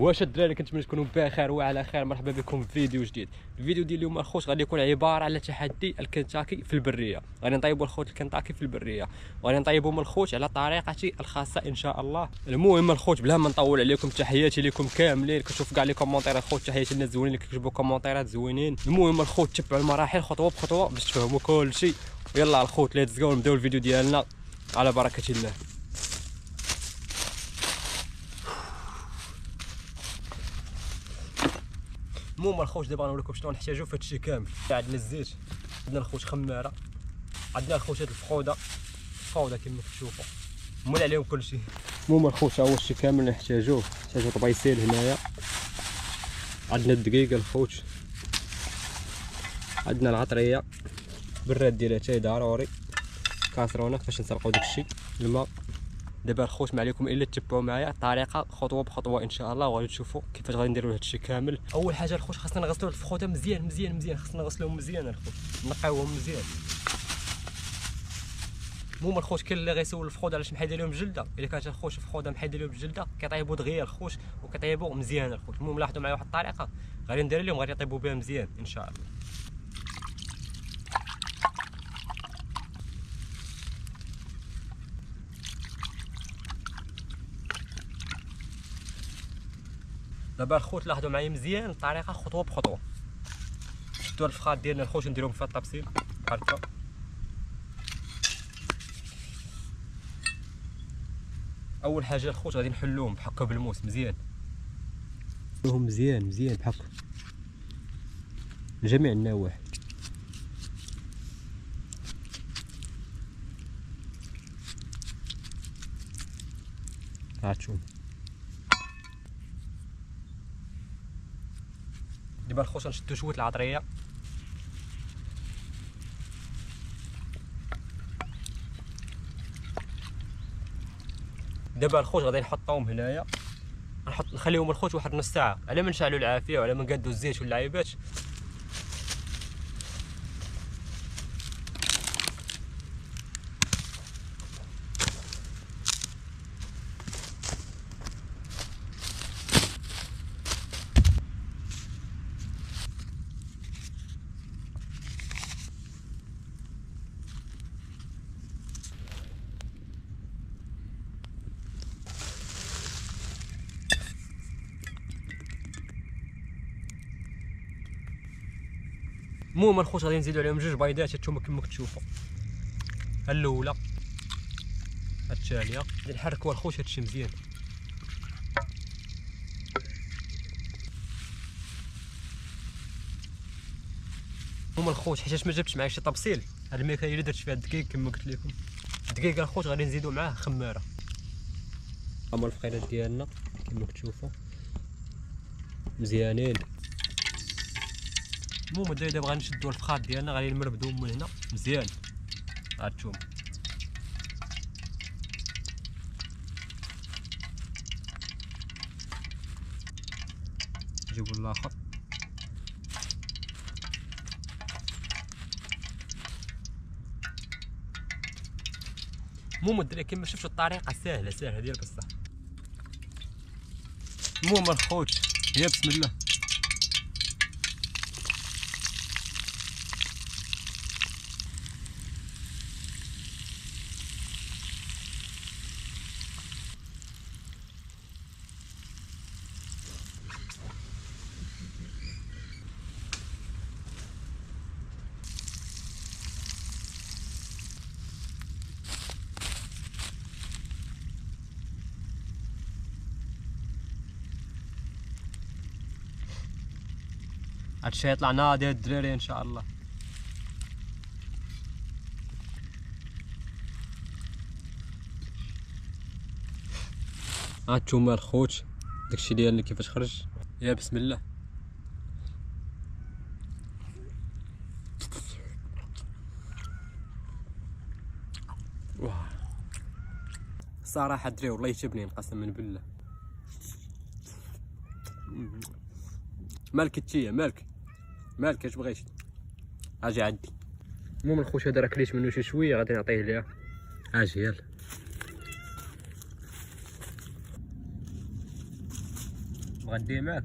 واش الدراري كنتمنى تكونوا بخير وعلى خير. مرحبا بكم في فيديو جديد. الفيديو ديال اليوم الخوت غادي يكون عباره على تحدي الكنتاكي في البريه. غادي نطيبوا الخوت الكنتاكي في البريه وغادي نطيبوا من الخوت على طريقتي الخاصه ان شاء الله. المهم الخوت بلا ما نطول عليكم، تحياتي لكم كاملين. كنشوف كاع لي كومونتير الخوت، تحياتي للناس الزوينين اللي كيكتبوا كومونتيرات زوينين. المهم الخوت تبعوا المراحل خطوه بخطوه باش تفهموا كل شيء. يلا الخوت ليتس جو نبداو الفيديو ديالنا على بركه الله. المهم الخوت دابا غنوريكم شنو نحتاجو في هادشي كامل. عندنا الزيت، عندنا الخوت خماره، عندنا الخوت هاد الفخوده كما كتشوفوا، مول عليهم كلشي. المهم الخوت ها هو الشيء كامل اللي نحتاجوه طبيصيل هنايا، عندنا الدقيق الخوت، عندنا العطريه بالراد ديالها حتى ضروري، كاسرونه باش نسرقوا داكشي، الماء. دابا الخوت ما عليكم الا تتبعوا معايا الطريقه خطوه بخطوه ان شاء الله، وغادي تشوفوا كيفاش غادي نديروا هادشي كامل. اول حاجه الخوت خاصنا نغسلوا الفخوته مزيان، خاصنا نغسلوهم مزيان الخوت، نقيوهم مزيان. المهم الخوت كاين اللي غيسول الفخوده علاش محيد لهم الجلده. الا كانت الخوت الفخوده محيد لهم الجلده كيطيبوا دغيا الخوت وكيطيبوا مزيان الخوت. المهم لاحظوا معايا واحد الطريقه غادي ندير لهم، غادي يطيبوا بها مزيان ان شاء الله. دابا الخوت لاحظوا معايا مزيان الطريقه خطوه بخطوه. شدوا الفخاد ديالنا الخوت نديروهم في الطبسيل بحال هكا. اول حاجه الخوت غادي نحلوهم بحال هكا بالموس مزيان، نحلوهم مزيان بحال هكا من جميع النواحي. هاتشوف دابا الخوت غنشدو شويه العطريه، دابا الخوت غادي نحطوهم هنايا، نخليهم الخوت واحد نص ساعه على ما نشعلوا العافيه وعلى ما نقادوا الزيت واللعيبات. المهم الخوت غادي نزيدو عليهم جوج بيضات هانتوما كما كتشوفوا، الاولى الثانيه. غادي نحركوا الخوت هادشي مزيان. المهم الخوت حيتاش ما جبتش معايا شي طبسيل، هاد الماكله اللي درت فيها الدقيق كما قلت لكم، الدقيق الخوت غادي نزيدو معاه خماره. هما الفقيلات ديالنا كما كتشوفوا مزيانين. المهم دابا غادي نشدو الفخاد ديالنا، غادي نمربدوهم من هنا مزيان. هانتوما نجيبو الاخر. المهم الدراري كما شفتوا الطريقه سهله ديال بصح. المهم الخوت يا بسم الله. هادشي يطلع ناضي الدراري ان شاء الله. هانتوما الخوت داكشي ديالنا كيفاش خرج، يا بسم الله. صراحه الدراري والله يتبنين قسما بالله. مالك التيه مالك اش بغيتي اجي عندي. المهم الخوت هذا راه كليت منه شي شويه غادي نعطيه ليها. اجي يلا. غدي معاك.